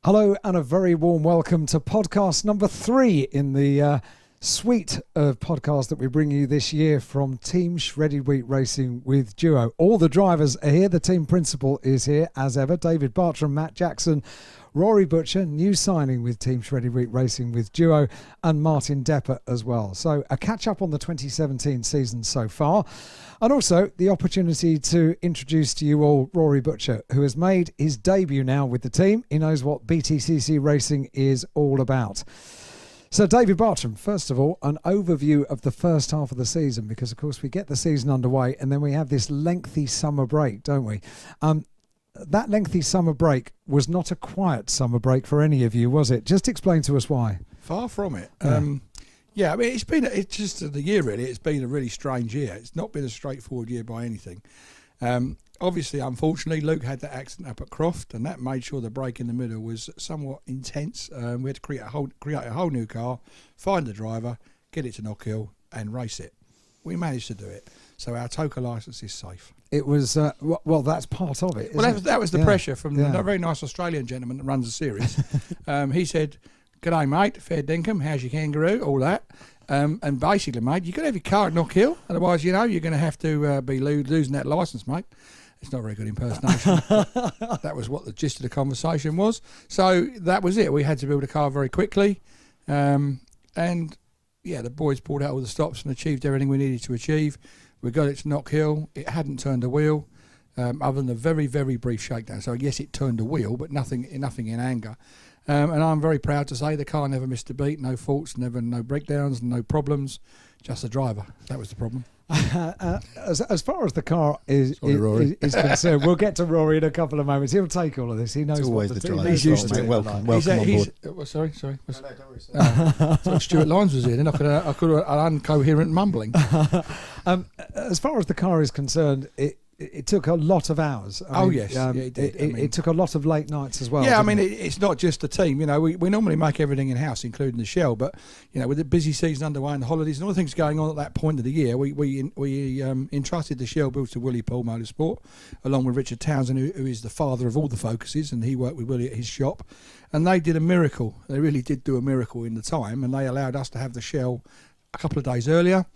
Hello and a very warm welcome to podcast number 3 in the suite of podcasts that we bring you this year from Team Shredded Wheat Racing with Duo. All the drivers are here. The team principal is here as ever. David Bartram, Matt Jackson, Rory Butcher, new signing with Team Shredded Wheat Racing with Duo, and Martin Depper as well. So a catch up on the 2017 season so far. And also the opportunity to introduce to you all Rory Butcher, who has made his debut now with the team. He knows what BTCC racing is all about. So David Bartram, first of all, an overview of the first half of the season, because of course we get the season underway and then we have this lengthy summer break, don't we? That lengthy summer break was not a quiet summer break for any of you, was it? Just explain to us why. Far from it. Yeah, I mean, it's just the year really. It's been a really strange year. It's not been a straightforward year by anything. Obviously, unfortunately, Luke had that accident up at Croft, and that made sure the break in the middle was somewhat intense. We had to create a whole new car, find the driver, get it to Knockhill, and race it. We managed to do it. So our TOCA licence is safe. It was, well, that's part of it. Well, that was the pressure from the very nice Australian gentleman that runs the series. He said, "G'day, mate, fair dinkum, how's your kangaroo?" All that. And basically, mate, you've got to have your car at Knockhill. Otherwise, you're going to have to be losing that licence, mate. It's not a very good impersonation. That was what the gist of the conversation was. So that was it. We had to build a car very quickly. And, yeah, the boys pulled out all the stops and achieved everything we needed to achieve. We got it to Knockhill. It hadn't turned a wheel, other than a very, very brief shakedown. So, yes, it turned a wheel, but nothing in anger. And I'm very proud to say the car never missed a beat, no faults, no breakdowns, no problems, just the driver. That was the problem. As far as the car is concerned, we'll get to Rory in a couple of moments. He'll take all of this. He knows what the team. He's used to it. Welcome on board. Sorry. No, I thought Stuart Lyons was here, then I could have uncoherent mumbling. As far as the car is concerned, it took a lot of hours. Yes, it did. It took a lot of late nights as well. Yeah, I mean, it's not just the team. You know, we normally make everything in-house, including the shell. But, you know, with the busy season underway and the holidays and all the things going on at that point of the year, we entrusted the shell build to Willie Paul Motorsport, along with Richard Townsend, who is the father of all the Focuses, and he worked with Willie at his shop. And they did a miracle. They really did do a miracle in the time, and they allowed us to have the shell a couple of days earlier.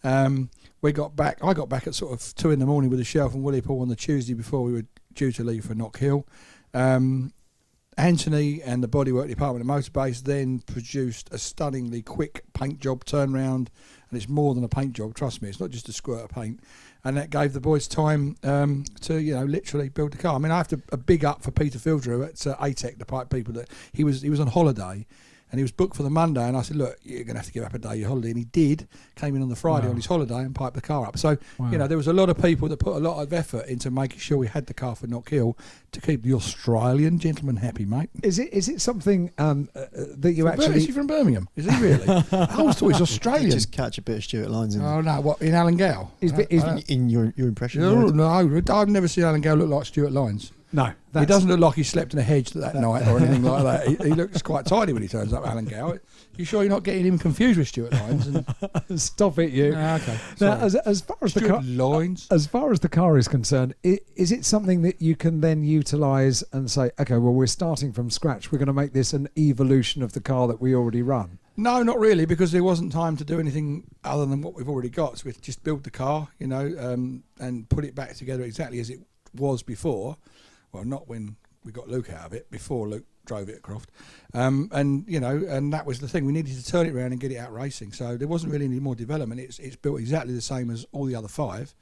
I got back at sort of 2 a.m. with the shell from Willie Paul on the Tuesday before we were due to leave for Knockhill. Anthony and the bodywork department at Motorbase then produced a stunningly quick paint job turnaround, and it's more than a paint job, trust me, it's not just a squirt of paint, and that gave the boys time to, you know, literally build the car. I mean, I have to a big up for Peter Fildrew at ATEC, the pipe people, that he was on holiday. And he was booked for the Monday, and I said, "Look, you're going to have to give up a day of your holiday." And he did. Came in on the Friday on his holiday and piped the car up. So, you know, there was a lot of people that put a lot of effort into making sure we had the car for Knockhill to keep the Australian gentleman happy, mate. Is it something that you actually? Is he from Birmingham? Is he really? I always thought he was Australian. Just catch a bit of Stuart Lyons in. Oh no, what in Alan Gow? In your impression? No, I've never seen Alan Gow look like Stuart Lyons. No, he doesn't look like he slept in a hedge that night or anything like that. He looks quite tidy when he turns up, Alan Gow. You sure you're not getting him confused with Stuart Lyons? Stop it, you. Okay. Now, as far as as far as the car is concerned, is it something that you can then utilise and say, okay, well, we're starting from scratch. We're going to make this an evolution of the car that we already run? No, not really, because there wasn't time to do anything other than what we've already got. So we just build the car, you know, and put it back together exactly as it was before. Well, not when we got Luke out of it, before Luke drove it at Croft. And, you know, and that was the thing. We needed to turn it around and get it out racing. So there wasn't really any more development. It's built exactly the same as all the other 5.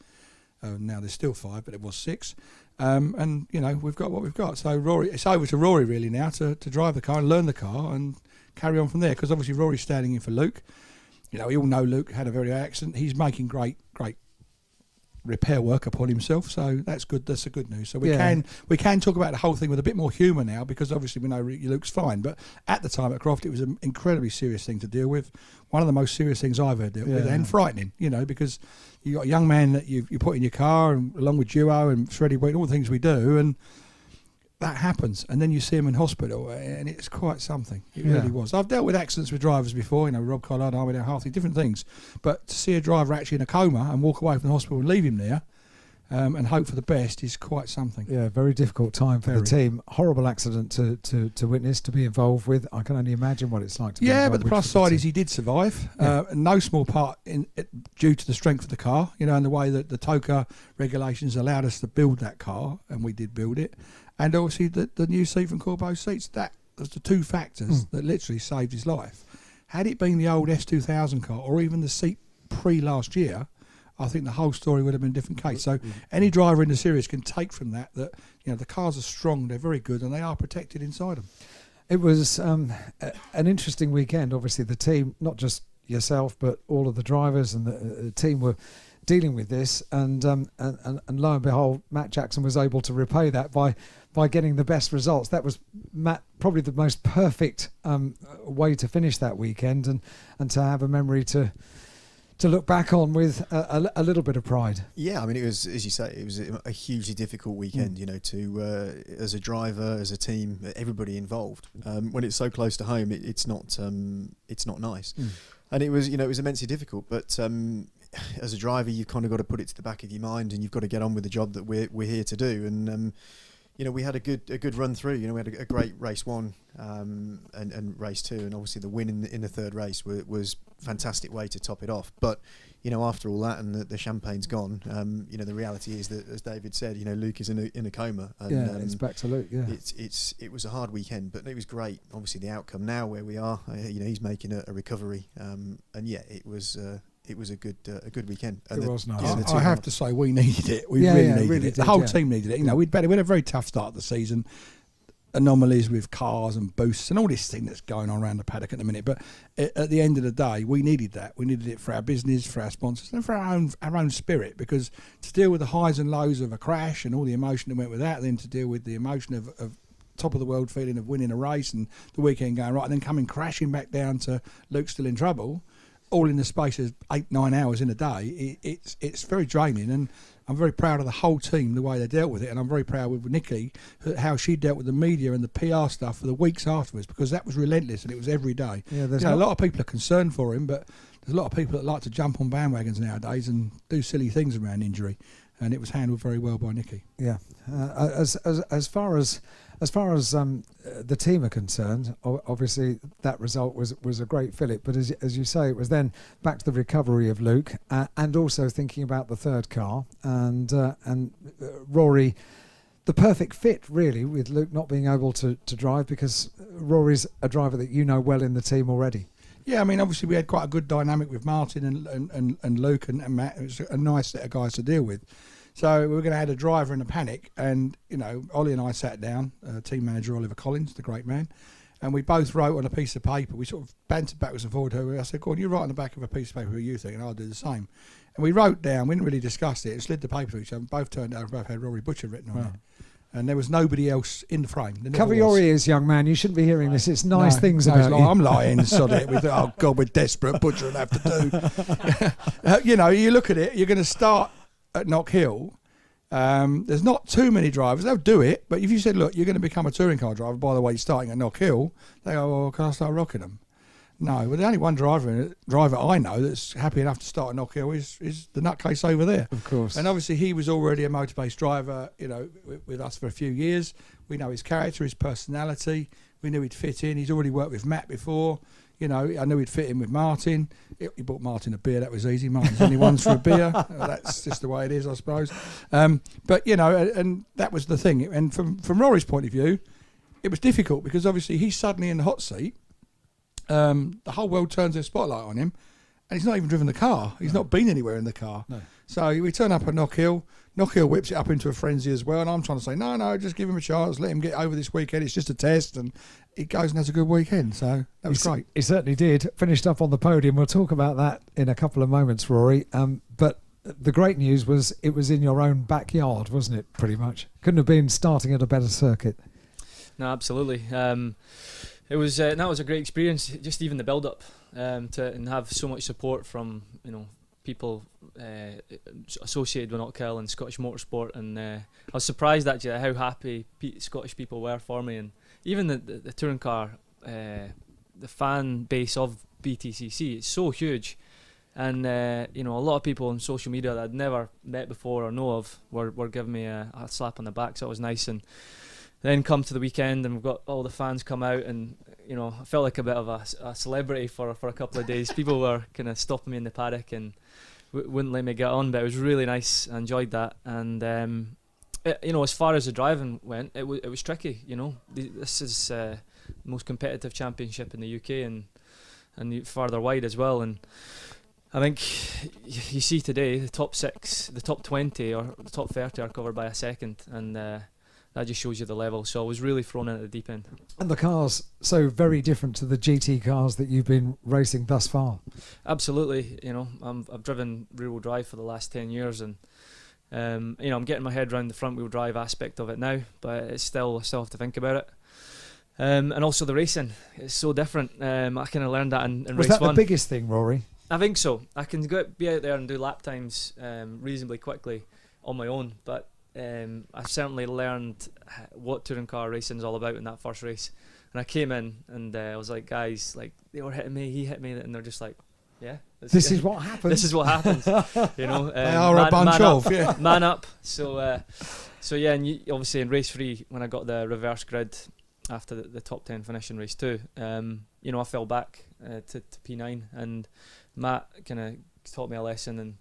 Now there's still 5, but it was 6. And, you know, we've got what we've got. So it's over to Rory really now to drive the car and learn the car and carry on from there. Because obviously Rory's standing in for Luke. You know, we all know Luke had a very accident. He's making great repair work upon himself, so that's good. That's the good news. So we can talk about the whole thing with a bit more humour now, because obviously we know Luke's fine, but at the time at Croft it was an incredibly serious thing to deal with, one of the most serious things I've ever dealt with, and frightening, you know, because you got a young man that you put in your car, and along with Duo and Shredded Wheat, all the things we do, and that happens, and then you see him in hospital, and it's quite something. It really was. I've dealt with accidents with drivers before, you know, Rob Collard, Armidale, Hartley, different things. But to see a driver actually in a coma and walk away from the hospital and leave him there, and hope for the best is quite something. Yeah, very difficult time for the team. Horrible accident to witness, to be involved with. I can only imagine what it's like to be involved but the with plus side is he did survive. No small part due to the strength of the car, and the way that the TOCA regulations allowed us to build that car, and we did build it. And obviously the new seat from Corbeau seats, that was the two factors that literally saved his life. Had it been the old S2000 car or even the seat pre-last year, I think the whole story would have been a different case. So any driver in the series can take from that the cars are strong, they're very good, and they are protected inside them. It was an interesting weekend. Obviously, the team, not just yourself, but all of the drivers and the team were dealing with this, and lo and behold, Matt Jackson was able to repay that by getting the best results. That was probably the most perfect way to finish that weekend, and to have a memory to look back on with a little bit of pride. Yeah, I mean, it was, as you say, it was a hugely difficult weekend, to as a driver, as a team, everybody involved. When it's so close to home, it's not nice. And it was, it was immensely difficult, but as a driver, you've kind of got to put it to the back of your mind, and you've got to get on with the job that we're here to do. And we had a good run through. We had a great race 1 and race 2, and obviously the win in the third race was a fantastic way to top it off. But after all that and the champagne's gone, the reality is that, as David said, Luke is in a coma. And, it's back to Luke. Yeah, it was a hard weekend, but it was great. Obviously, the outcome now where we are, he's making a recovery, and yeah, it was a good weekend. And it was nice. I have to say, we needed it. We really needed it. The whole team needed it. We had a very tough start of the season. Anomalies with cars and boosts and all this thing that's going on around the paddock at the minute. But at the end of the day, we needed that. We needed it for our business, for our sponsors, and for our own spirit. Because to deal with the highs and lows of a crash and all the emotion that went with that, then to deal with the emotion of top of the world feeling of winning a race and the weekend going right, and then coming crashing back down to Luke still in trouble, all in the space of 8-9 hours in a day, it's very draining. And I'm very proud of the whole team, the way they dealt with it, and I'm very proud with Nikki, how she dealt with the media and the PR stuff for the weeks afterwards, because that was relentless and it was every day. Yeah, a lot of people are concerned for him, but there's a lot of people that like to jump on bandwagons nowadays and do silly things around injury, and it was handled very well by Nikki. Yeah, as far as the team are concerned, obviously that result was a great fillip. But as you say, it was then back to the recovery of Luke, and also thinking about the third car and Rory, the perfect fit really, with Luke not being able to drive, because Rory's a driver that you know well in the team already. Yeah, I mean, obviously we had quite a good dynamic with Martin and Luke and Matt. It was a nice set of guys to deal with. So we were going to add a driver in a panic, and Ollie and I sat down, team manager Oliver Collins, the great man, and we both wrote on a piece of paper. We sort of bantered backwards and forward. I said, "Go on, you write on the back of a piece of paper who you think, and I'll do the same." And we wrote down. We didn't really discuss it. Slid the paper to each other. Both turned out. Both had Rory Butcher written on it, and there was nobody else in the frame. Cover your ears, young man. You shouldn't be hearing this. It's nice things about you. I'm lying. Sod it. Oh God, we're desperate. Butcher and have to do. You look at it. You're going to start at Knockhill. There's not too many drivers. They'll do it, but if you said, look, you're going to become a touring car driver, by the way, you're starting at Knockhill, they go, well, can I start Rockingham? No, well, the only one driver I know that's happy enough to start at Knockhill is the nutcase over there. Of course. And obviously he was already a Motorbase driver, with us for a few years. We know his character, his personality. We knew he'd fit in. He's already worked with Matt before. I knew he'd fit in with Martin. He bought Martin a beer. That was easy. Martin's only wants for a beer. That's just the way it is, I suppose. But and that was the thing. And from Rory's point of view, it was difficult because obviously he's suddenly in the hot seat. The whole world turns their spotlight on him, and he's not even driven the car. He's not been anywhere in the car. No. So we turn up at Knockhill. Knockhill whips it up into a frenzy as well, and I'm trying to say, no, just give him a chance, let him get over this weekend. It's just a test, and he goes and has a good weekend. So that was great. He certainly did. Finished up on the podium. We'll talk about that in a couple of moments, Rory. But the great news was it was in your own backyard, wasn't it? Pretty much. Couldn't have been starting at a better circuit. No, absolutely. It was that was a great experience. Just even the build-up and have so much support from people associated with Knockhill and Scottish motorsport, and I was surprised actually at how happy Scottish people were for me, and even the touring car, the fan base of BTCC, it's so huge. And you know, a lot of people on social media that I'd never met before or know of were giving me a slap on the back, so it was nice. And then come to the weekend, and we've got all the fans come out, and you know, I felt like a bit of a celebrity for a couple of days. People were kind of stopping me in the paddock and wouldn't let me get on, but it was really nice. I enjoyed that. And you know, as far as the driving went, it was tricky. You know, this is the most competitive championship in the UK and further wide as well. And I think you see today the top 6, the top 20 or the top 30 are covered by a second, and that just shows you the level. So I was really thrown in at the deep end. And the cars so very different to the GT cars that you've been racing thus far. Absolutely, you know, I've driven rear-wheel drive for the last 10 years, and you know, I'm getting my head around the front-wheel drive aspect of it now, but I still have to think about it. And also the racing, it's so different. I kind of learned that in race 1. Was that the biggest thing, Rory? I think so. I can be out there and do lap times reasonably quickly on my own, but I certainly learned what touring car racing is all about in that first race. And I came in and I was like, guys, like, they were hitting me, he hit me, and they're just like, yeah, this is what happens. This is what happens. You know, they are a bunch of yeah, man up. So yeah, and obviously in race 3, when I got the reverse grid after the top 10 finish in race 2, you know, I fell back to P9, and Matt kind of taught me a lesson and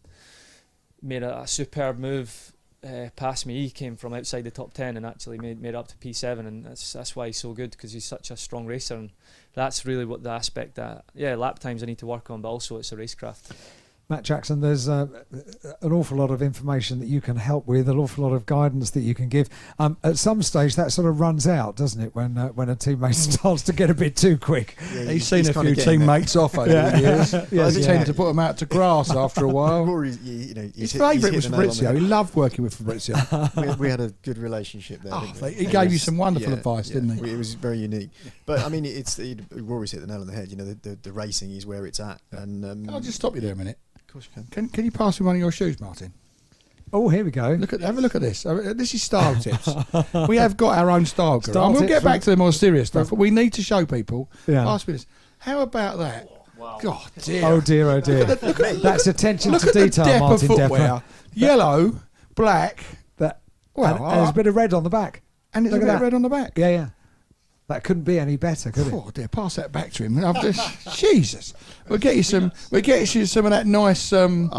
made a superb move past me. He came from outside the top 10 and actually made it up to P7, and that's why he's so good, because he's such a strong racer. And that's really what the aspect that, yeah, lap times I need to work on, but also it's a racecraft. Matt Jackson, there's an awful lot of information that you can help with, an awful lot of guidance that you can give. At some stage, that sort of runs out, doesn't it, when a teammate starts to get a bit too quick? Yeah, he's seen a few teammates off over the years. Yes, they tend to put them out to grass after a while. Rory, you know, his favourite was Fabrizio. He loved working with Fabrizio. we had a good relationship there. He gave you some wonderful advice, didn't he? It was very unique. But I mean, Rory's hit the nail on the head. You know, the racing is where it's at. And can I just stop you there a minute? Of course you can. Can you pass me one of your shoes, Martin? Oh, here we go. Have a look at this. This is style tips. We have got our own style guru. We'll get back to the more serious stuff, but we need to show people. Yeah. Ask me this. How about that? Wow. God dear. Oh dear, oh dear. That's attention to detail, look at the depth Martin of footwear. Yellow, black. And there's a bit of red on the back. And there's a bit of red on the back. Yeah. That couldn't be any better, could it? Oh dear, pass that back to him. Jesus, we'll get you some of that nice. I'm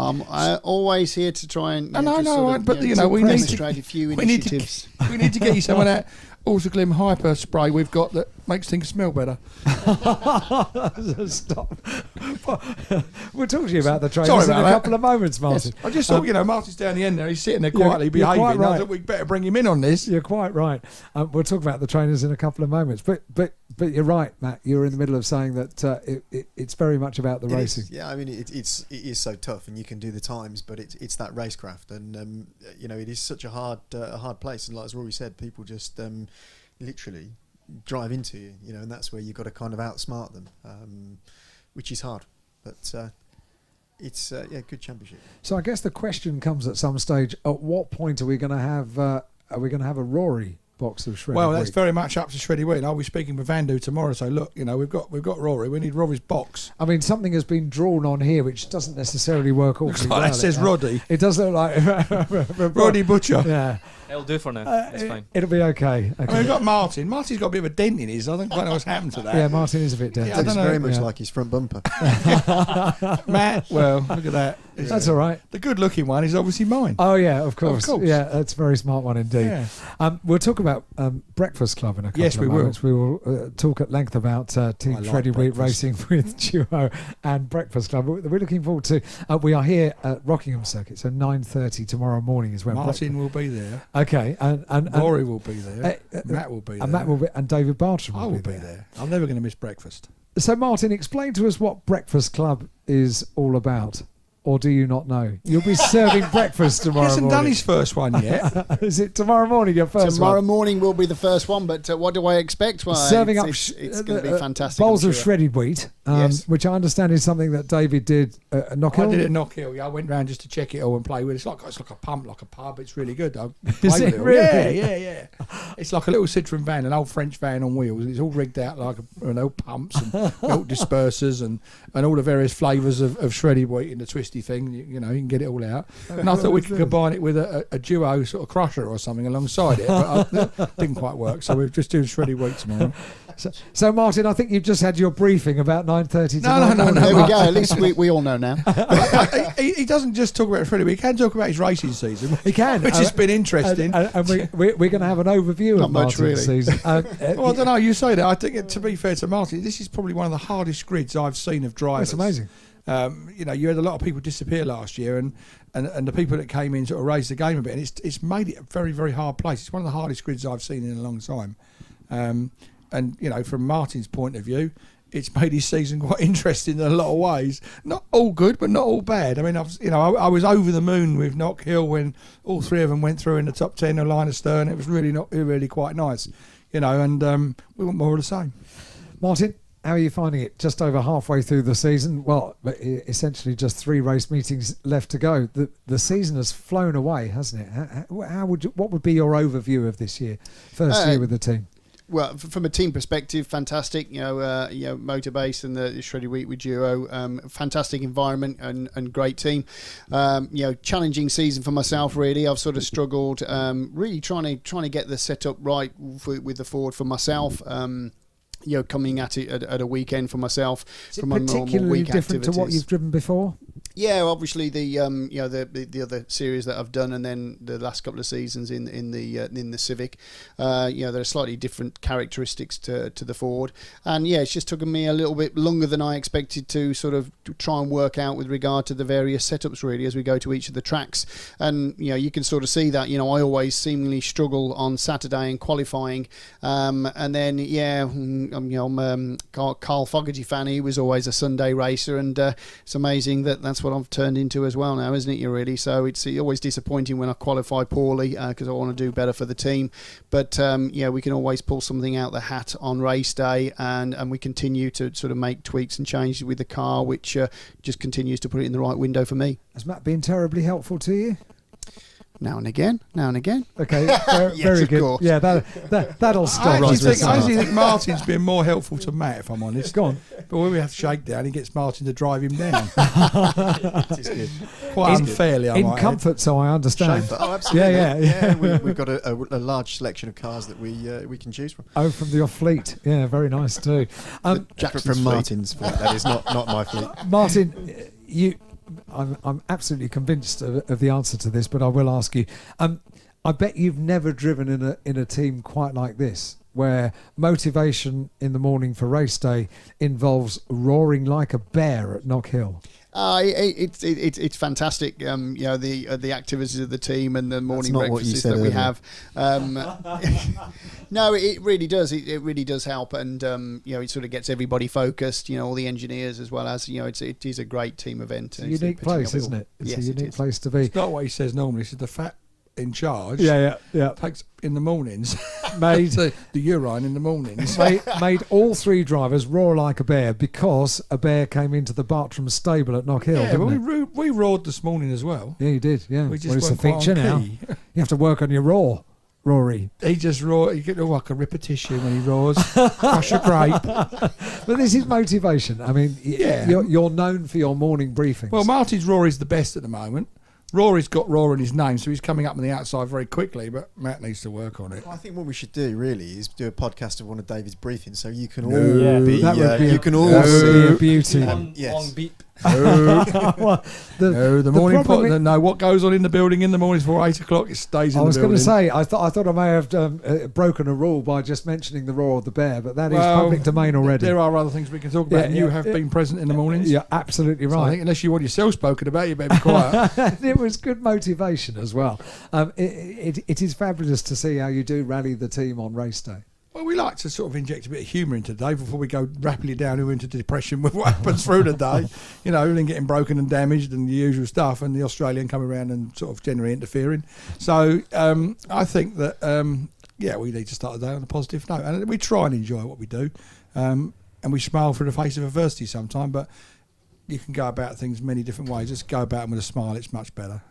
always here to try and. But you know, we need to demonstrate a few initiatives. We need to get you some of that Autoglim Hyper spray we've got that makes things smell better. Stop. We'll talk to you about the trainers in a couple of moments, Martin. Yes. I just thought, Martin's down the end there. He's sitting there quietly behaving. Quite right. I thought we'd better bring him in on this. You're quite right. We'll talk about the trainers in a couple of moments. But you're right, Matt. You're in the middle of saying that it's very much about the racing. Yeah, I mean, it is so tough, and you can do the times, but it's that racecraft, and you know, it is such a hard place. And like as Rory said, people just literally drive into you, you know, and that's where you've got to kind of outsmart them, which is hard, but it's good championship. So I guess the question comes at some stage: at what point are we going to have a Rory box of shredded Well, that's wheat? very much up to shredded wheat. I'll be speaking with Vandu tomorrow. So look, we've got Rory. We need Rory's box. I mean, something has been drawn on here which doesn't necessarily work awfully well. That says Roddy. It does look like Roddy Butcher. Yeah. It'll do for now. It's fine. It'll be okay. I mean, we've got Martin. Martin's got a bit of a dent in his. I don't quite know what's happened to that. Yeah, Martin is a bit dented. Yeah, I don't know. Very much like his front bumper. Matt, well, look at that. That's all right. The good-looking one is obviously mine. Oh yeah, of course. Yeah, that's a very smart one indeed. Yeah. We'll talk about Breakfast Club in a couple of moments. We will talk at length about Team Shredded Wheat Racing with Duo and Breakfast Club. We're looking forward to. We are here at Rockingham Circuit, so 9:30 tomorrow morning is when Martin will be there. Okay, and Rory will be there. Matt will be there. And Matt will be, and David Bartram will be there. I'm never going to miss breakfast. So Martin, explain to us what Breakfast Club is all about. Or do you not know? You'll be serving breakfast tomorrow morning. He hasn't done his first one yet. Is it tomorrow morning, your first tomorrow one? morning will be the first one, but what do I expect? Well, serving up it's going to be fantastic. Bowls of shredded wheat. Yes. which I understand is something that David did at Knockhill. I did it at Knockhill. Yeah, I went round just to check it all and play with it. It's like a pump, like a pub. It's really good. I play Is with it all. really? Yeah. It's like a little Citroen van, an old French van on wheels. It's all rigged out like pumps and milk dispersers and all the various flavours of shredded wheat in the twisty thing. You know, you can get it all out. And I thought we could combine it with a duo sort of crusher or something alongside it, but it didn't quite work. So we're just doing shredded wheat tomorrow. So Martin, I think you've just had your briefing about 9:30 tomorrow No. morning. There we go. At least we all know now. he doesn't just talk about Freddie, but he can talk about his racing season. He can, which has been interesting. And we're going to have an overview Not of much, Martin's really. season. Well, I don't know. You say that. I think, to be fair to Martin, this is probably one of the hardest grids I've seen of drivers. That's amazing. You know, you had a lot of people disappear last year, and the people that came in sort of raised the game a bit, and it's made it a very, very hard place. It's one of the hardest grids I've seen in a long time. And you know, from Martin's point of view, it's made his season quite interesting in a lot of ways. Not all good, but not all bad. I mean, I was over the moon with Knockhill when all three of them went through in the top 10 of line astern. It was really quite nice, you know. And we want more of the same. Martin, how are you finding it? Just over halfway through the season. Well, essentially just 3 race meetings left to go. The season has flown away, hasn't it? What would be your overview of this year, first year with the team? Well, from a team perspective, fantastic. Motorbase and the Shredded Wheat with Duo, fantastic environment and great team. Challenging season for myself. Really, I've sort of struggled. Really trying to get the setup right with the Ford for myself. Coming at it at a weekend for myself. Is it from my normal particularly week different to what activities. you've driven before? Yeah, obviously the other series that I've done, and then the last couple of seasons in the Civic, there are slightly different characteristics to the Ford, and it's just taken me a little bit longer than I expected to sort of try and work out with regard to the various setups really as we go to each of the tracks, and you can sort of see that I always seemingly struggle on Saturday in qualifying, and then I'm Carl Fogarty fan. He was always a Sunday racer, and it's amazing that's what I've turned into as well now, isn't it? Really, so it's always disappointing when I qualify poorly because I want to do better for the team. But we can always pull something out the hat on race day, and we continue to sort of make tweaks and changes with the car, which just continues to put it in the right window for me. Has Matt been terribly helpful to you? Now and again. Okay, Yes, very of good. course. Yeah, that'll stop. I us. actually think Martin's been more helpful to Matt, if I'm honest. Go on. But when we have shakedown, he gets Martin to drive him down. It is good. Quite unfairly, I In might comfort, so I understand. Chauffeur. Oh, absolutely. Yeah. We've got a large selection of cars that we can choose from. Oh, from your fleet. Yeah, very nice too. Jackson's from Martin's fleet. That is not my fleet. Martin, I'm absolutely convinced of the answer to this, but I will ask you. I bet you've never driven in a team quite like this, where motivation in the morning for race day involves roaring like a bear at Knockhill. It's fantastic. The activities of the team and the morning breakfasts that we have. No, it really does. It really does help, and it sort of gets everybody focused. All the engineers as well as it is a great team event. It's a unique place, isn't it? It's a unique place to be. It's not what he says normally. It's the fat in charge. Yeah. Takes in the mornings. Made the urine in the mornings. made all 3 drivers roar like a bear because a bear came into the Bartram stable at Knockhill. Yeah, but didn't we roared this morning as well. Yeah, you did. Yeah, We just it's a weren't quite feature on now. key. You have to work on your roar, Rory. He just roared. You get like a repetition when he roars. Crush a grape. But this is motivation. I mean, Yeah. you're known for your morning briefings. Well, Martin's Rory's the best at the moment. Rory's got Rory in his name, so he's coming up on the outside very quickly, but Matt needs to work on it. Well, I think what we should do really is do a podcast of one of David's briefings, so you can all Yeah. be. That would be you can all that would be a see. beauty. Yes. Long beep. Well, The morning problem no, what goes on in the building in the morning before 8 o'clock, it stays in I the was building. going to say, I thought I may have broken a rule by just mentioning the roar of the bear, but that is Well, public domain already. There are other things we can talk about, Yeah, and you yeah. have been present in the mornings. You're absolutely So I right. think unless you want yourself spoken about, you better be quiet. It was good motivation as well. It is fabulous to see how you do rally the team on race day. Well, we like to sort of inject a bit of humour into the day before we go rapidly down into depression with what happens through the day. Everything getting broken and damaged and the usual stuff, and the Australian coming around and sort of generally interfering. So I think that, we need to start the day on a positive note. And we try and enjoy what we do. and we smile for the face of adversity sometimes, but you can go about things many different ways. Just go about them with a smile, it's much better.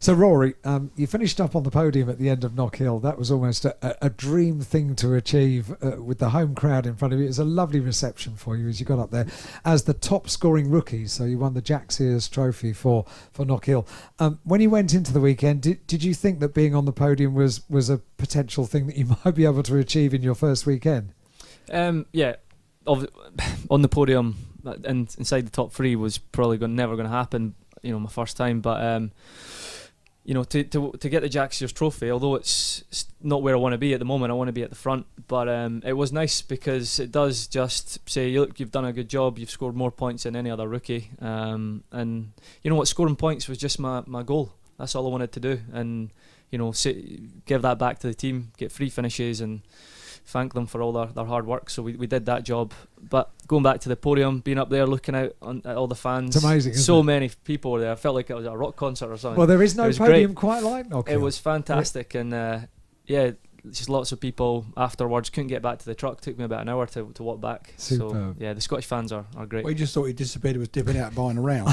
So Rory, you finished up on the podium at the end of Knockhill. That was almost a dream thing to achieve with the home crowd in front of you. It was a lovely reception for you as you got up there as the top scoring rookie. So you won the Jack Sears Trophy for Knockhill. When you went into the weekend, did you think that being on the podium was a potential thing that you might be able to achieve in your first weekend? Yeah, on the podium and inside the top three was probably never going to happen. My first time, but. To get the Jack Sears Trophy, although it's not where I want to be at the moment, I want to be at the front. But it was nice because it does just say, look, you've done a good job. You've scored more points than any other rookie. And you know what, scoring points was just my goal. That's all I wanted to do. And give that back to the team, get 3 finishes, and thank them for all their hard work. So we did that job. But going back to the podium, being up there looking out at all the fans, it's amazing, so many people were there. I felt like it was a rock concert or something. Well, there is no podium great. quite like Knockhill. It was fantastic, and just lots of people afterwards. Couldn't get back to the truck. Took me about an hour to walk back. Superb. So yeah, the Scottish fans are great. We just thought he disappeared, was dipping out buying around.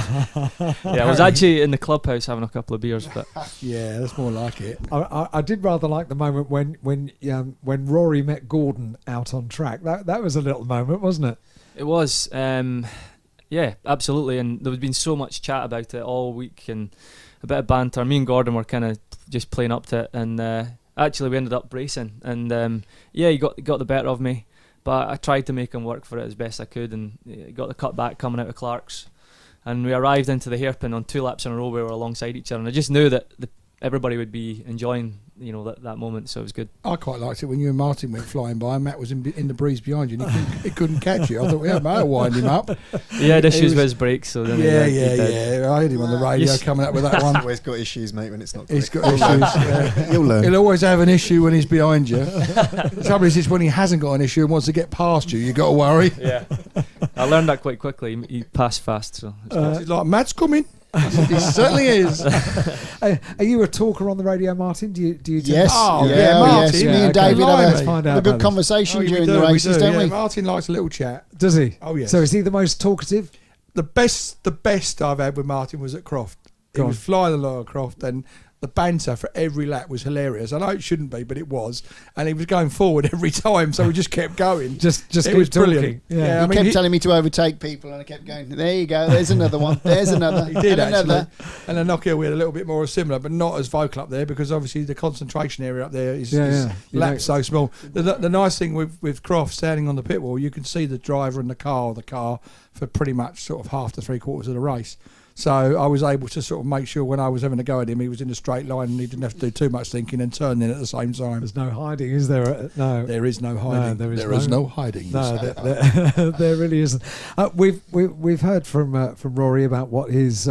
Yeah, I was actually in the clubhouse having a couple of beers, but yeah, that's more like it. I did rather like the moment when Rory met Gordon out on track. That was a little moment, wasn't it? It was. Yeah, absolutely. And there was been so much chat about it all week and a bit of banter. Me and Gordon were kind of just playing up to it, and actually we ended up racing. And he got the better of me, but I tried to make him work for it as best I could, and got the cut back coming out of Clark's. And we arrived into the hairpin on 2 laps in a row. We were alongside each other, and I just knew that everybody would be enjoying that moment, so it was good. I quite liked it when you and Martin went flying by and Matt was in the breeze behind you and he couldn't catch you. I thought we had to wind him up. He had issues with his brakes, so then yeah. I heard him on the radio coming up with that one. He's always got issues, mate, when it's not He's quick. got issues. Yeah. You'll learn. He'll always have an issue when he's behind you. The trouble is, it's when he hasn't got an issue and wants to get past you, you got to worry. Yeah, I learned that quite quickly. He passed fast, so He's like, Matt's coming. He certainly is. Are you a talker on the radio, Martin? Do you? Yes. Oh, yeah, Martin. yes. Me and Okay. David Let's have find out a good about this. conversation during we the races, don't we? Martin likes a little chat. Does he? Oh, yes. So is he the most talkative? The best I've had with Martin was at Croft. He Go on. was flying along at Croft, and the banter for every lap was hilarious. I know it shouldn't be, but it was. And he was going forward every time, so we just kept going. Just It keep was talking. brilliant. Yeah. I He mean, kept telling me to overtake people, and I kept going, there you go, there's another one, there's another, He did and actually. another. And then Knockhill we had a little bit more similar, but not as vocal up there because obviously the concentration area up there is Yeah. You know- lapped so small. The nice thing with Croft standing on the pit wall, you can see the driver and the car for pretty much sort of half to 3/4 of the race. So I was able to sort of make sure when I was having a go at him, he was in a straight line and he didn't have to do too much thinking and turn in at the same time. There's no hiding, is there? No. There is no hiding. there there is no hiding. No, there really isn't. We've heard from Rory about what his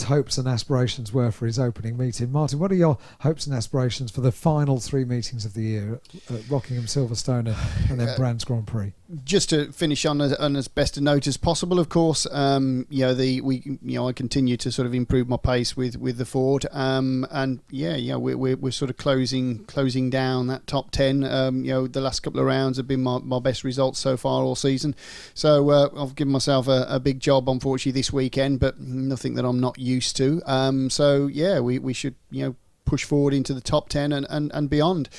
hopes and aspirations were for his opening meeting. Martin, what are your hopes and aspirations for the final 3 meetings of the year at Rockingham, Silverstone, and then Brands Grand Prix? Just to finish on as best a note as possible, of course. I continue to sort of improve my pace with the Ford, we're sort of closing down that top 10. The last couple of rounds have been my best results so far all season. So I've given myself a big job, unfortunately, this weekend, but nothing that I'm not used to. We should push forward into the top 10 and beyond.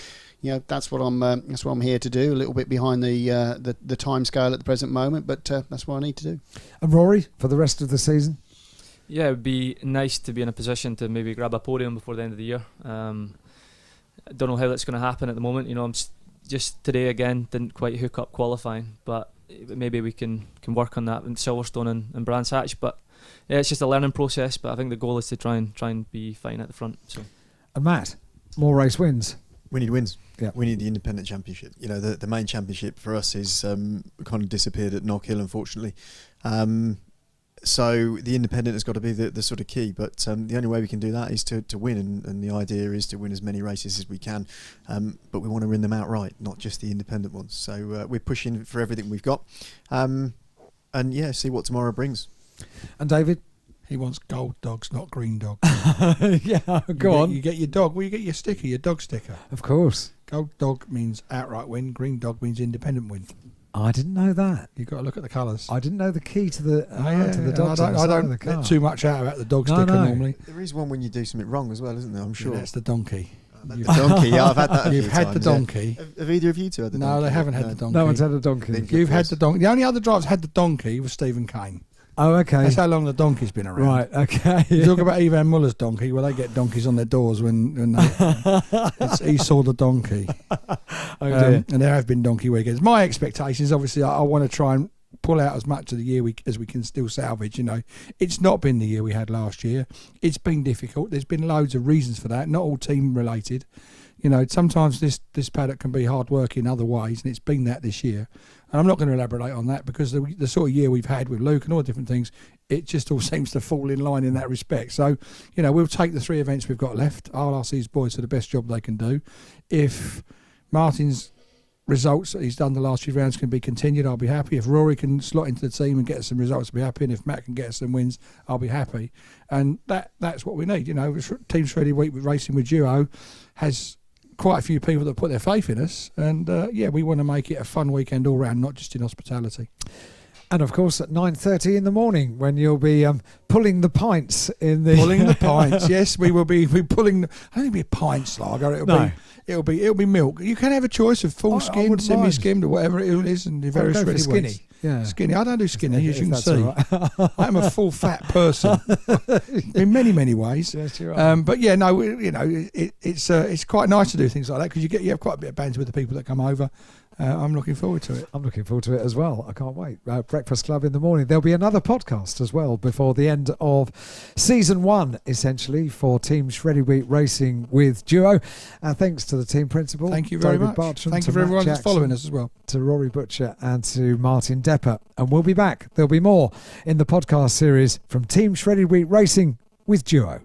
That's what I'm here to do. A little bit behind the time scale at the present moment, but that's what I need to do. And Rory, for the rest of the season? Yeah, it would be nice to be in a position to maybe grab a podium before the end of the year. I don't know how that's going to happen at the moment. I'm just today again didn't quite hook up qualifying, but maybe we can work on that in Silverstone and Brands Hatch. But yeah, it's just a learning process. But I think the goal is to try and be fine at the front. So. And Matt, more race wins. We need wins. Yeah. We need the independent championship. The main championship for us is kind of disappeared at Knockhill, unfortunately. So the independent has got to be the sort of key. But the only way we can do that is to win. And the idea is to win as many races as we can. But we want to win them outright, not just the independent ones. So we're pushing for everything we've got. See what tomorrow brings. And David? He wants gold dogs, not green dogs. Yeah, go on. You get your dog. Well, you get your sticker, your dog sticker. Of course. Gold dog means outright win. Green dog means independent win. I didn't know that. You've got to look at the colours. I didn't know the key to the Oh, yeah, to the and dog. I don't get too much out about the dog sticker normally. There is one when you do something wrong as well, isn't there? I'm sure. Yeah, that's the donkey. The donkey, yeah, I've had that. You've had the donkey. Have either of you two had the donkey? No, they haven't had the donkey. No one's had a donkey. You've had the donkey. The only other driver's had the donkey was Stephen Kane. Oh, okay. That's how long the donkey's been around. Right, okay. You talk about Ivan Muller's donkey. Well, they get donkeys on their doors when he saw the donkey. Oh, dear. And there have been donkey weekends. My expectations, obviously, I want to try and pull out as much of the year as we can still salvage. You know, it's not been the year we had last year. It's been difficult. There's been loads of reasons for that. Not all team related. You know, sometimes this paddock can be hard work in other ways, and it's been that this year. And I'm not going to elaborate on that because the sort of year we've had with Luke and all the different things, it just all seems to fall in line in that respect. So, you know, we'll take the 3 events we've got left. I'll ask these boys for the best job they can do. If Martin's results that he's done the last few rounds can be continued, I'll be happy. If Rory can slot into the team and get us some results, I'll be happy. And if Matt can get us some wins, I'll be happy. And that's what we need. You know, Team Shreddy Week with Racing with Duo has quite a few people that put their faith in us, and we want to make it a fun weekend all round, not just in hospitality. And of course at 9:30 in the morning when you'll be pulling the pints in the pulling the pints. Yes, we will be pulling. I don't think it'll be a pint lager. It'll be milk. You can have a choice of full skim, semi skimmed, or whatever it is, and very shreddy skinny. Weights. Yeah. Skinny. I don't do skinny, as you can see. Right. I'm a full fat person in many ways. Yes, you're right. But yeah, no, you know, it's quite nice to do things like that because you have quite a bit of banter with the people that come over. I'm looking forward to it. I'm looking forward to it as well. I can't wait. Breakfast Club in the morning. There'll be another podcast as well before the end of season 1, essentially, for Team Shreddy Week Racing with Duo. Thanks to the team principal. Thank you very much. Bartram, Thank you for everyone that's following us as well. To Rory Butcher and to Martin Depper. And we'll be back. There'll be more in the podcast series from Team Shreddy Week Racing with Duo.